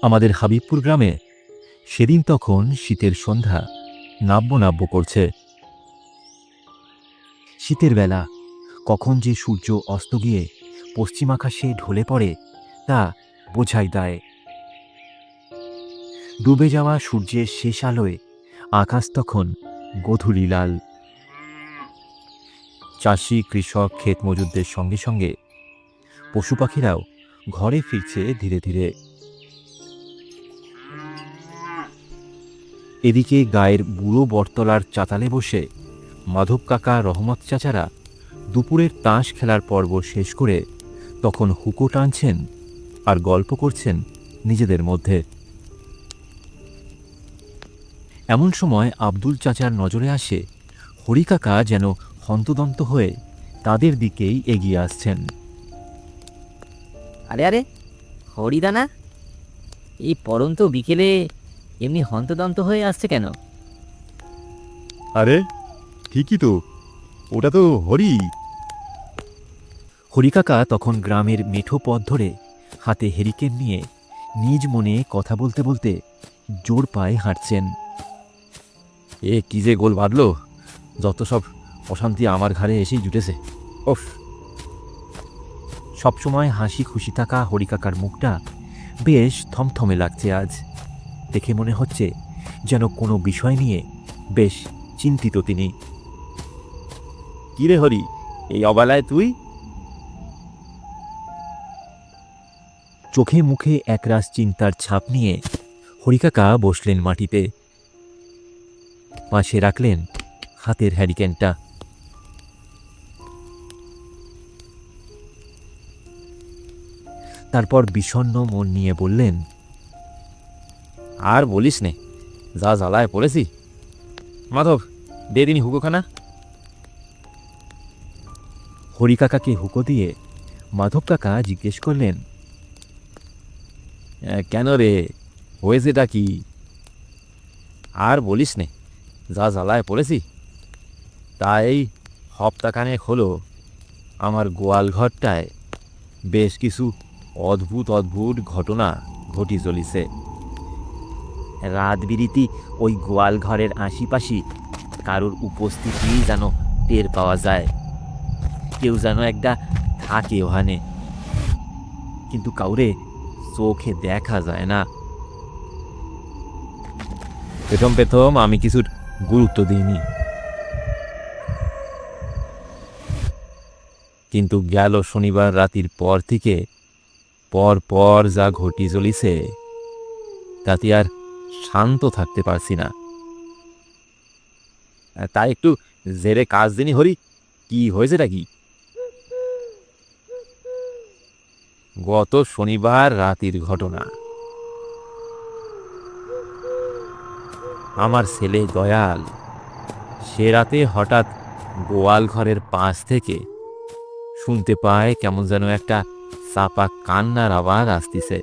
আমাদের হাবিবপুর গ্রামে সেদিন তখন শীতের সন্ধ্যা নাব্য নাব্য করছে। শীতের বেলা কখন যে সূর্য অস্ত গিয়ে পশ্চিম আকাশে ঢলে পড়ে তা বোঝাই দায়। ডুবে যাওয়া সূর্যের শেষ আলোয় আকাশ তখন গোধূলি লাল। চাষি, কৃষক, ক্ষেত মজুরদের সঙ্গে সঙ্গে পশু পাখিরাও ঘরে ফিরছে ধীরে ধীরে। এদিকে গায়ের বুড়ো বটতলার চাতালে বসে মাধব কাকা, রহমত চাচারা দুপুরের তাস খেলার পর্ব শেষ করে তখন হুঁকো টানছেন আর গল্প করছেন নিজেদের মধ্যে। এমন সময় আব্দুল চাচার নজরে আসে হরি কাকা যেন হন্তদন্ত হয়ে তাদের দিকেই এগিয়ে আসছেন। আরে আরে, হরিদানা এই পরন্ত বিকেলে এমনি হন্তদন্ত হয়ে আসছে কেন? আরে ঠিকই তো, ওটা তো হরি। হরি কাকা তখন গ্রামের মেঠো পথ ধরে হাতে হেরিকেন নিয়ে নিজ মনে কথা বলতে বলতে জোর পায়ে হাঁটছেন। এ কি যে গোল বাঁধলো, যত সব অশান্তি আমার ঘাড়ে এসেই জুটেছে। ওফ! সবসময় হাসি খুশি থাকা হরি কাকার মুখটা বেশ থমথমে লাগছে আজ। দেখে মনে হচ্ছে যেন কোনো বিষয় নিয়ে বেশ চিন্তিত তিনি। কিরে হরি, এই অবেলায় তুই? চোখে মুখে একরাশ চিন্তার ছাপ নিয়ে হরিকাকা বসলেন মাটিতে। পাশে রাখলেন হাতের হ্যারিকেনটা। তারপর বিষণ্ণ মন নিয়ে বললেন, আর বলিস নে, যা জ্বালায় পড়েছি। মাধব, দে দিনই হুকোখানা। হরিকাকাকে হুঁকো দিয়ে মাধব কাকা জিজ্ঞেস করলেন, কেন রে, হয়েছেটা কি? আর বলিস নে, যা জ্বালায় পড়েছি। তাই হপ্তাখানেক হলো আমার গোয়াল ঘরটায় বেশ কিছু অদ্ভুত অদ্ভুত ঘটনা ঘটি চলিছে। রাত বিরিতি ওই গোয়াল ঘরের আশিপাশি কারোর উপস্থিতি যেন টের পাওয়া যায়। কেউ যেন একটা থাকে ওখানে, কিন্তু কাউরে চোখে দেখা যায় না। প্রথম প্রথম আমি কিছুর গুরুত্ব দিইনি, কিন্তু গেল শনিবার রাতির পর থেকে পর পর যা ঘটি চলিছে তাতে আর শান্ত থাকতে পারছি না। তাই একটু জেরে কাজ দিনই হরি, কি হয়েছেটা কি? গত শনিবার রাতের ঘটনা। আমার ছেলে দয়াল সে রাতে হঠাৎ গোয়াল ঘরের পাশ থেকে শুনতে পায় কেমন যেন একটা চাপা কান্নার আওয়াজ আসতিছে।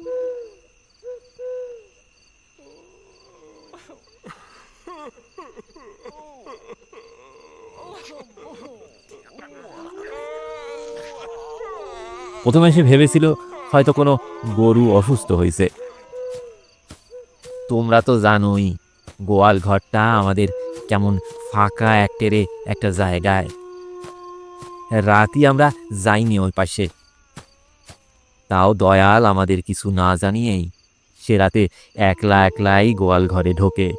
প্রথমে সে ভেবেছিল হয়তো কোনো গরু অসুস্থ হয়েছে। তোমরা তো জানোই গোয়াল ঘরটা আমাদের কেমন ফাঁকা একটেরে একটা জায়গায়। রাতই আমরা যাইনি ওই পাশে। তাও দয়াল আমাদের কিছু না জানিয়েই সে রাতে একলা একলাই গোয়াল ঘরে ঢোকে।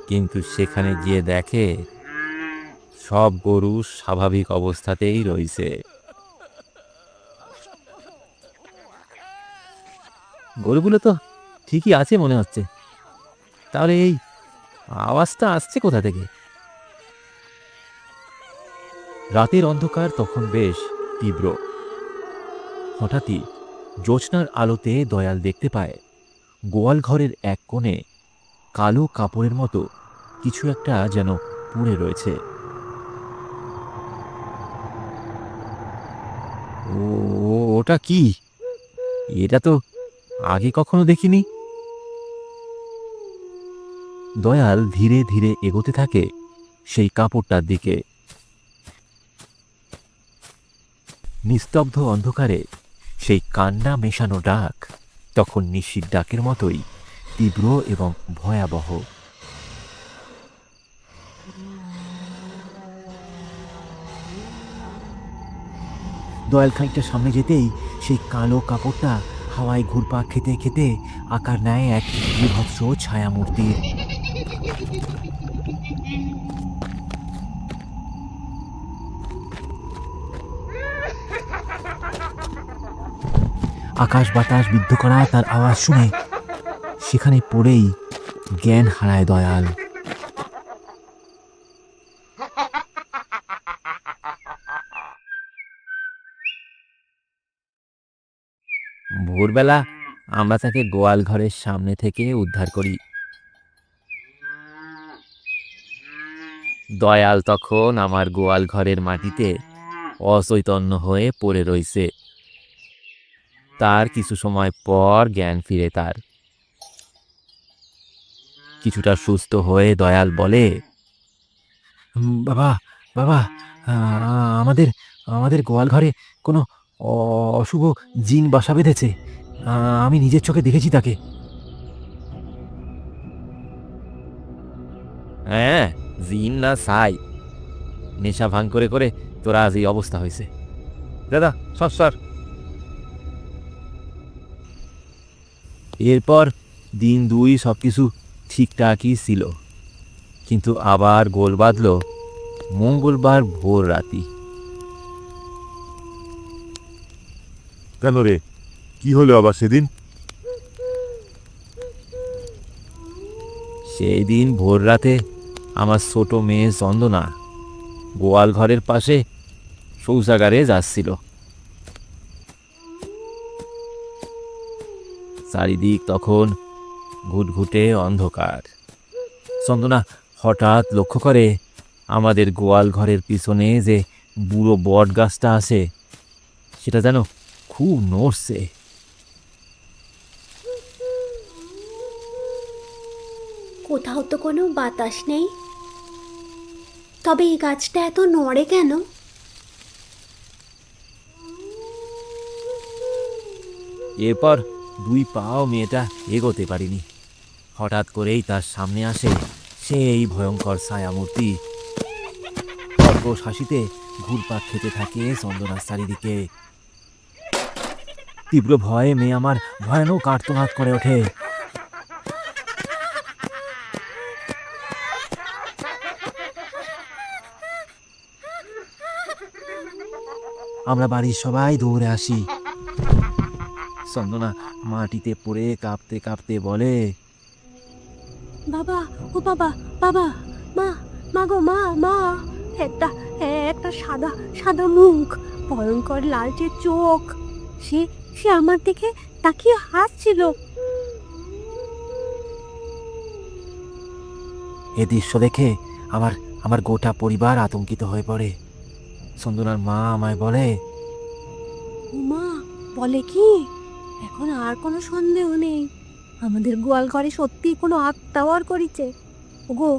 কিন্তু সেখানে গিয়ে দেখে সব গরু স্বাভাবিক অবস্থাতেই রয়েছে। গরুগুলো তো ঠিকই আছে মনে হচ্ছে, তাহলে এই আওয়াজটা আসছে কোথা থেকে? রাতের অন্ধকার তখন বেশ তীব্র। হঠাৎই জ্যোৎস্নার আলোতে দয়াল দেখতে পায় গোয়াল ঘরের এক কোণে কালো কাপড়ের মতো কিছু একটা যেন পুড়ে রয়েছে। ওটা কি? এটা তো আগে কখনো দেখিনি। দয়াল ধীরে ধীরে এগোতে থাকে সেই কাপড়টার দিকে। নিস্তব্ধ অন্ধকারে সেই কান্না মেশানো ডাক তখন নিশির ডাকের মতোই তীব্র এবং ভয়াবহ। দয়াল খানিকটা সামনে যেতেই সেই কালো কাপড়টা হাওয়ায় ঘুরপাক খেতে খেতে আকার নেয় এক বিভৎস ছায়ামূর্তির। আকাশ বাতাস বিদ্ধ করা তার আওয়াজ শুনে সেখানে পড়েই জ্ঞান হারায় দয়াল। ভোরবেলা আমরা তাকে গোয়াল ঘরের সামনে থেকে উদ্ধার করি। দয়াল তখন আমার গোয়াল ঘরের মাটিতে অচৈতন্য হয়ে পড়ে রইছে। তার কিছু সময় পর জ্ঞান ফিরে তার। কিছুটা সুস্থ হয়ে দয়াল বলে, বাবা বাবা, আমাদের আমাদের গোয়াল ঘরে কোনো অশুভ জিন বাসা বেঁধেছে। আমি নিজের চোখে দেখেছি তাকে। হ্যাঁ, জিন না সাই, নেশা ভাঙ করে করে তোরা আজ এই অবস্থা হয়েছে। দাদা সর। এরপর দিন দুই সবকিছু ঠিকঠাকই ছিল, কিন্তু আবার গোল বাঁধল মঙ্গলবার ভোর রাতি। কেন রে, কি হলো আবার সেদিন? সেই দিন ভোর রাতে আমার ছোট মেয়ে চন্দনা গোয়াল ঘরের পাশে শৌচাগারে যাচ্ছিল। চারিদিক তখন ঘুটঘুটে অন্ধকার। চন্দনা হঠাৎ লক্ষ্য করে আমাদের গোয়াল ঘরের পিছনে যে বুড়ো বট গাছটা আছে সেটা যেন খুব নড়ছে। কোথাও তো কোনো বাতাস নেই, তবে এই গাছটা এত নড়ে কেন? এরপর দুই পাও মেয়েটা এগোতে পারিনি। হঠাৎ করেই তার সামনে আসে সেই ভয়ঙ্কর ছায়ামূর্তি। কর্কশ হাসিতে ঘুরপাক খেতে থাকে চন্দনার চারিদিকে। তীব্র ভয়ে মেয়ে আমার ভয়ানক আর্তনাদ করে ওঠে। আমরা বাড়ির সবাই দৌড়ে আসি। চন্দনা মাটিতে পড়ে কাঁপতে কাঁপতে বলে, বাবা, ও বাবা, বাবা, মা, মা গো, মা, মা, একটা একটা সাদা সাদা মুখ, ভয়ঙ্কর লালচে চোখ, সে সে আমার দিকে তাকিয়ে হাসছিল। এ দৃশ্য দেখে আমার আমার গোটা পরিবার আতঙ্কিত হয়ে পড়ে। চন্দনার মা আমায় বলে, মা বলে কি, এখন আর কোনো সন্দেহ নেই, আমাদের গোয়াল ঘরে সত্যি কোনো আত্মাওয়ার করিছে। ওগো,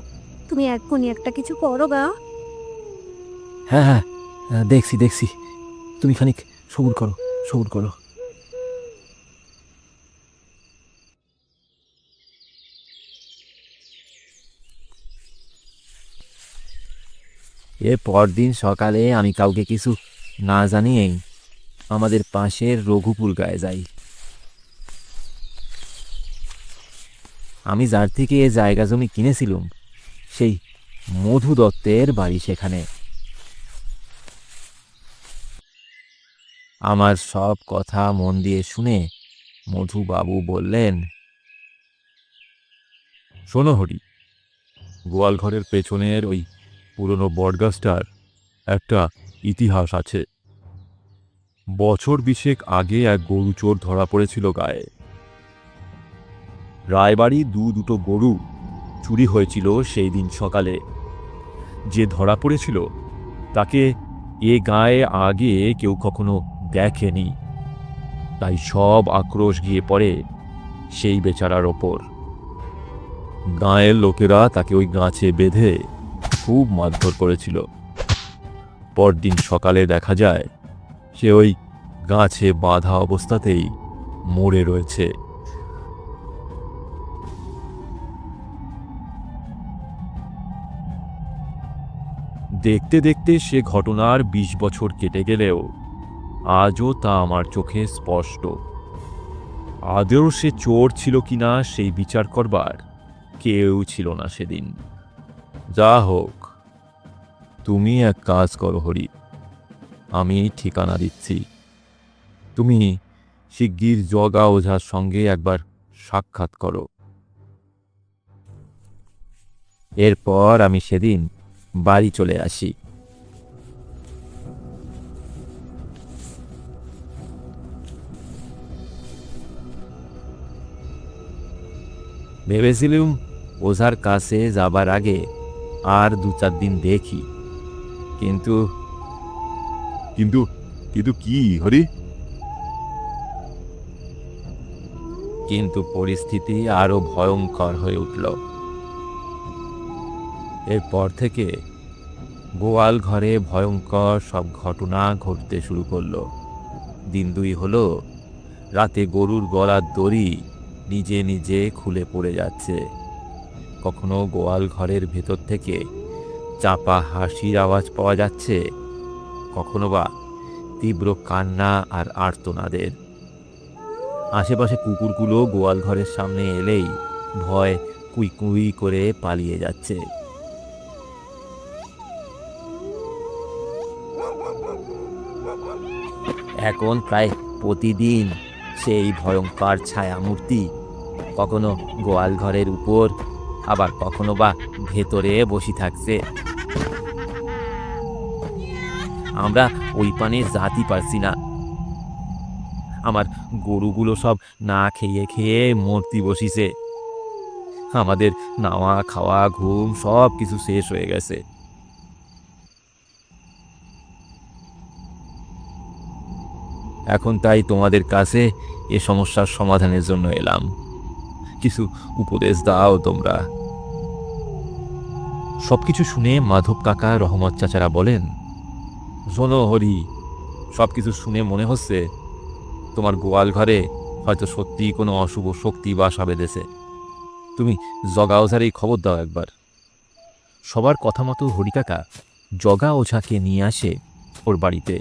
তুমি এক্ষুনি একটা কিছু করো গা। হ্যাঁ হ্যাঁ, দেখছি, তুমি খানিক সবুর করো। এর পরদিন সকালে আমি কাউকে কিছু না জানিয়েই আমাদের পাশের রঘুপুর গায়ে যাই। আমি যার থেকে এ জায়গা জমি কিনেছিলুম সেই মধু দত্তের বাড়ি সেখানে। আমার সব কথা মন দিয়ে শুনে মধুবাবু বললেন, শোনো হরি, গোয়াল ঘরের পেছনের ওই পুরনো বটগাছটার একটা ইতিহাস আছে। বছর 20 আগে এক গরু চোর ধরা পড়েছিল গায়ে। রায়বাড়ি দুটো গরু চুরি হয়েছিল সেই দিন সকালে। যে ধরা পড়েছিল তাকে এ গায়ে আগে কেউ কখনো দেখেনি, তাই সব আক্রোশ গিয়ে পড়ে সেই বেচারার ওপর। গাঁয়ের লোকেরা তাকে ওই গাছে বেঁধে খুব মারধর করেছিল। পরদিন সকালে দেখা যায় সে ওই গাছে বাঁধা অবস্থাতেই মরে রয়েছে। দেখতে দেখতে সে ঘটনার ২০ বছর কেটে গেলেও আজও তা আমার চোখে স্পষ্ট। আদৌ সে চোর ছিল কিনা সেই বিচার করবার কেউ ছিল না সেদিন। যা হোক, তুমি এক কাজ করো হরি, আমি ঠিকানা দিচ্ছি। তুমি শিগগির জগা ওঝার সঙ্গে একবার সাক্ষাৎ করো। এরপর আমি সেদিন বাড়ি চলে আসি। ভেবেছিলুম ওঝার কাছে যাবার আগে আর ২-৪ দিন দেখি, কিন্তু কিন্তু কিন্তু কি হরি? কিন্তু পরিস্থিতি আরো ভয়ঙ্কর হয়ে উঠল। এরপর থেকে গোয়াল ঘরে ভয়ঙ্কর সব ঘটনা ঘটতে শুরু করলো। দিন ২ হলো, রাতে গরুর গলার দড়ি নিজে নিজে খুলে পড়ে যাচ্ছে। কখনো গোয়াল ঘরের ভেতর থেকে চাপা হাসির আওয়াজ পাওয়া যাচ্ছে, কখনো বা তীব্র কান্না আর আর্তনাদের। আশেপাশে কুকুরগুলো গোয়াল ঘরের সামনে এলেই ভয় কুই কুই করে পালিয়ে যাচ্ছে। এখন প্রায় প্রতিদিন সেই ভয়ঙ্কর ছায়ামূর্তি কখনো গোয়াল ঘরের উপর, আবার কখনো বা ভেতরে বসে থাকছে। আমরা ওই পানে যেতে পারছি না। আমার গরুগুলো সব না খেয়ে খেয়ে মরতে বসিছে। আমাদের নাওয়া খাওয়া ঘুম সব কিছু শেষ হয়ে গেছে। এখন তাই তোমাদের কাছে এ সমস্যার সমাধানের জন্য এলাম। কিছু উপদেশ দাও তোমরা। সবকিছু শুনে মাধব কাকা, রহমত চাচারা বলেন, শোনো হরি, সবকিছু শুনে মনে হচ্ছে তোমার গোয়াল ঘরে হয়তো সত্যি কোনো অশুভ শক্তি বাসা বেঁধেছে। তুমি জগা ওঝার এই খবর দাও একবার। সবার কথা মতো হরিকাকা জগা ওঝাকে নিয়ে আসে ওর বাড়িতে।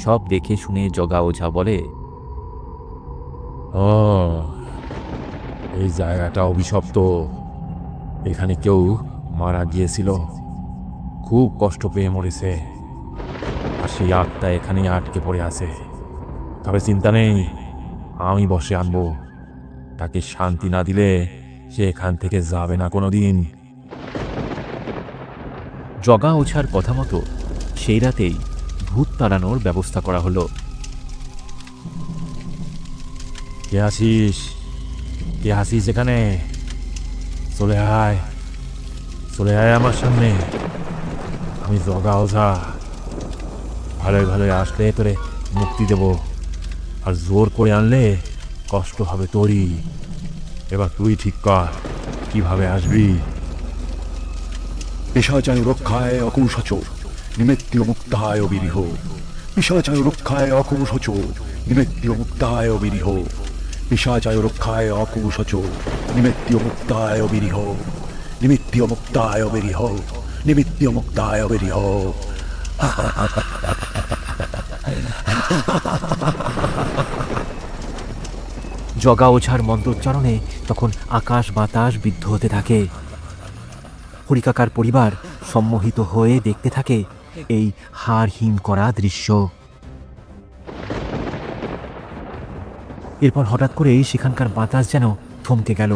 সব দেখে শুনে জগা ওঝা বলে, ও, এই জায়গাটা অভিশপ্ত। এখানে কেউ মারা গিয়েছিল, খুব কষ্ট পেয়ে মরেছে, আর সেই আত্মা এখানে আটকে পড়ে আছে। তবে চিন্তা নেই, আমি বসে আনবো। তাকে শান্তি না দিলে সে এখান থেকে যাবে না কোনোদিন। জগা ওঝার কথা মতো সেই রাতেই ভূত তাড়ানোর ব্যবস্থা করা হলো। কে আসিস? কে আসিস এখানে? চলে আয়, চলে আয় আমার সামনে। আমি জগা ওঝা। ভালোই ভালোই আসলে তোরে মুক্তি দেব, আর জোর করে আনলে কষ্ট হবে তোরই। এবার তুই ঠিক কর কিভাবে আসবি। পিশাচায় রক্ষায় অকুশচ নিমিত্তি মুক্তায় বিরিহ। পিশাচায় রক্ষায় অকুশচ নিমিত্তি মুক্তায় বিরিহ। পিশাচায় রক্ষায় অকুশচ নিমিত্তি মুক্তায় বিরিহ। নিমিত্তি মুক্তায় বিরিহ। নিমিত্তি মুক্তায় বিরিহ। জগা ওঝার মন্ত্রোচ্চারণে তখন আকাশ বাতাস বিদ্ধ হতে থাকে। হরিকাকার পরিবার সম্মোহিত হয়ে দেখতে থাকে এই হাড় হিম করা দৃশ্য। এরপর হঠাৎ করেই সেখানকার বাতাস যেন থমকে গেল।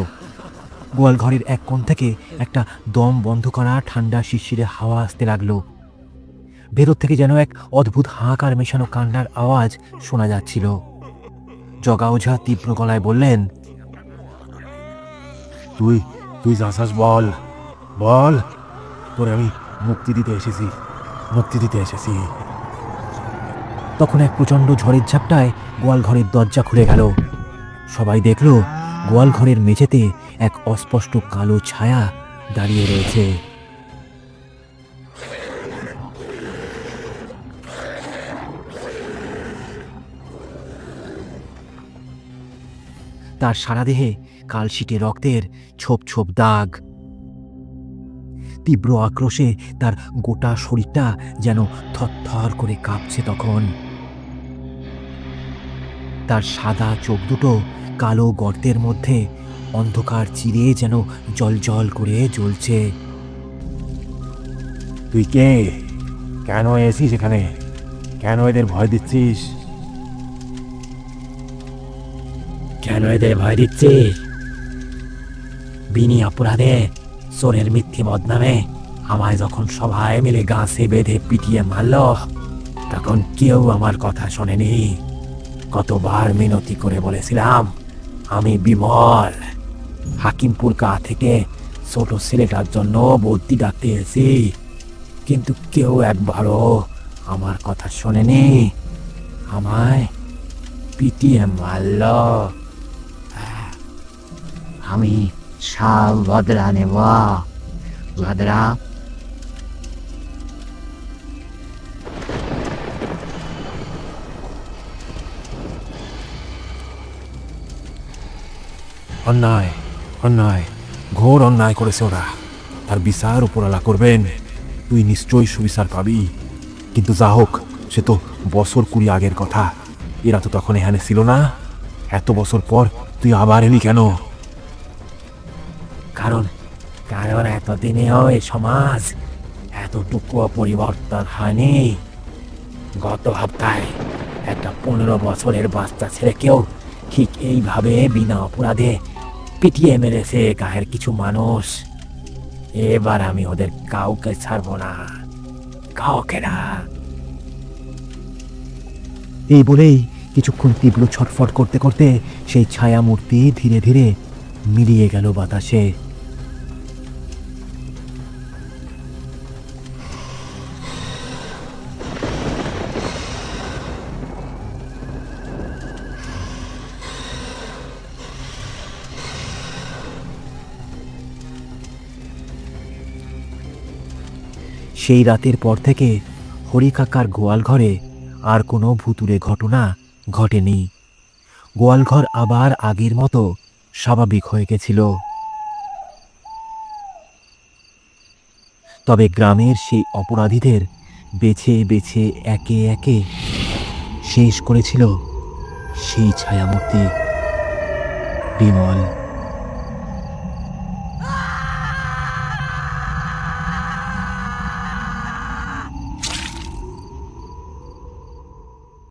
গোয়াল ঘরের এক কোণ থেকে একটা দম বন্ধ করা ঠান্ডা শিরশিরে হাওয়া আসতে লাগলো। ভেতর থেকে যেন এক অদ্ভুত হাহাকার মেশানো কান্নার আওয়াজ শোনা যাচ্ছিল। জগা ওঝা তীব্র গলায় বললেন, তুই তুই যাসাস বল, বল। তোরে আমি মুক্তি দিতে এসেছি, মুক্তি দিতে এসেছি। তখন এক প্রচণ্ড ঝড়ের ঝাপটায় গোয়াল ঘরের দরজা খুলে গেল। সবাই দেখল গোয়াল ঘরের মেঝেতে এক অস্পষ্ট কালো ছায়া দাঁড়িয়ে রয়েছে। তার সারা দেহে কালশিটে রক্তের ছোপ ছোপ দাগ। তীব্র আক্রোশে তার গোটা শরীরটা যেন থরথর করে কাঁপছে তখন। তার সাদা চোখ দুটো কালো গর্তের মধ্যে অন্ধকার চিরে যেন জলজল করে জ্বলছে। তুই কে? কেন এসিস এখানে? কেন এদের ভয় দিচ্ছিস? কেন এদের ভয় দিচ্ছিস? বিনি অপরাধে চোরের মিথ্যে বদনামে আমায় যখন সবাই মিলে গাছে বেঁধে পিটিয়ে মারল, তখন কেউ আমার কথা শোনেনি। কতবার মিনতি করে বলেছিলাম আমি বিমল, হাকিমপুর গা থেকে ছোট ছেলেটার জন্য বদ্যি ডাকতে এসেছি, কিন্তু কেউ একবারও আমার কথা শোনেনি। আমায় পিটিয়ে মারল। আমি সব বদলা নেব। বদলা অন্যায়, অন্যায়, ঘোর অন্যায় করেছে ওরা। তার বিচার উপরওয়ালা করবেন। তুই নিশ্চয়ই সুবিচার পাবি। কিন্তু যা হোক, সে তো বছর 20 আগের কথা। এরা তো তখন এখানে ছিল না। এত বছর পর তুই আবার এলি কেন? কারণ কারণ এতদিনেও এই সমাজ এতটুকুও পরিবর্তন হয়নি। গত সপ্তাহে একটা 15 বছরের বাচ্চা ছেলেকেও ঠিক এইভাবে বিনা অপরাধে পিটিয়ে মেরেছে গায়ের কিছু মানুষ। এবার আমি ওদের কাউকে ছাড়বো না, কাউকে না। এই বলেই কিছুক্ষণ তীব্র ছটফট করতে করতে সেই ছায়া মূর্তি ধীরে ধীরে মিলিয়ে গেল বাতাসে। সেই রাতের পর থেকে হরিকাকার গোয়াল ঘরে আর কোনো ভুতুড়ে ঘটনা ঘটেনি। গোয়ালঘর আবার আগের মতো স্বাভাবিক হয়ে গেছিল। তবে গ্রামের সেই অপরাধীদের বেছে বেছে একে একে শেষ করেছিল সেই ছায়ামূর্তি বিমল।